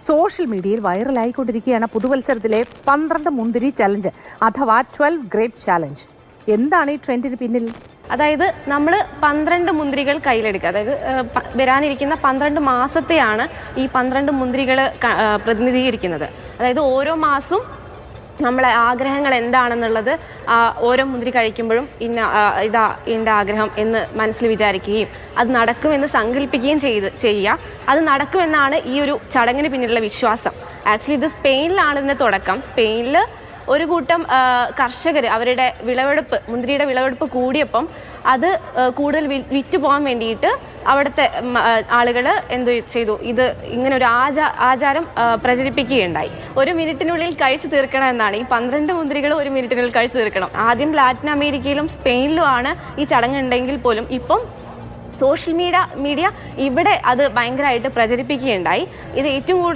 Social മീഡിയയിൽ വൈറലായിക്കൊണ്ടിരിക്കുകയാണ് പുതുവത്സരത്തിലെ 12 മുന്തിരി challenge അഥവാ 12 ഗ്രേപ്പ് ചാലഞ്ച്. എന്താണ് ഈ ട്രെൻഡിന് പിന്നിൽ? അതായത് നമ്മൾ 12 മുന്തിരികൾ കയ്യിലെടുക്കുക, അതായത് വരാനിരിക്കുന്ന 12 മാസത്തെയാണ് ഈ 12 മുന്തിരികൾ പ്രതിനിധീകരിക്കുന്നത്. അതായത് ഓരോ മാസവും നമ്മളെ ആഗ്രഹങ്ങൾ എന്താണെന്നുള്ളത് ഓരോ മുന്തിരി കഴിക്കുമ്പോഴും ഇതാ എൻ്റെ ആഗ്രഹം എന്ന് മനസ്സിൽ വിചാരിക്കുകയും അത് നടക്കുമെന്ന് സങ്കല്പിക്കുകയും ചെയ്യുക. അത് നടക്കുമെന്നാണ് ഈ ഒരു ചടങ്ങിന് പിന്നിലുള്ള വിശ്വാസം. ആക്ച്വലി ഇത് സ്പെയിനിലാണ് ഇതിൻ്റെ തുടക്കം. സ്പെയിനിൽ ഒരു കൂട്ടം കർഷകർ അവരുടെ മുന്തിരിയുടെ വിളവെടുപ്പ് കൂടിയപ്പം അത് കൂടുതൽ വിറ്റു പോകാൻ വേണ്ടിയിട്ട് അവിടുത്തെ ആളുകൾ എന്ത് ചെയ്തു, ഇത് ഇങ്ങനെ ഒരു ആചാരം പ്രചരിപ്പിക്കുകയുണ്ടായി. 1 മിനിറ്റിനുള്ളിൽ കഴിച്ചു തീർക്കണം എന്നാണ്. ഈ 12 മുന്തിരികൾ 1 മിനിറ്റിനുള്ളിൽ കഴിച്ചു തീർക്കണം. ആദ്യം ലാറ്റിൻ അമേരിക്കയിലും സ്പെയിനിലുമാണ് ഈ ചടങ്ങുണ്ടെങ്കിൽ പോലും ഇപ്പം സോഷ്യൽ മീഡിയ ഇവിടെ അത് ഭയങ്കരമായിട്ട് പ്രചരിപ്പിക്കുകയുണ്ടായി. ഇത് ഏറ്റവും കൂടുതൽ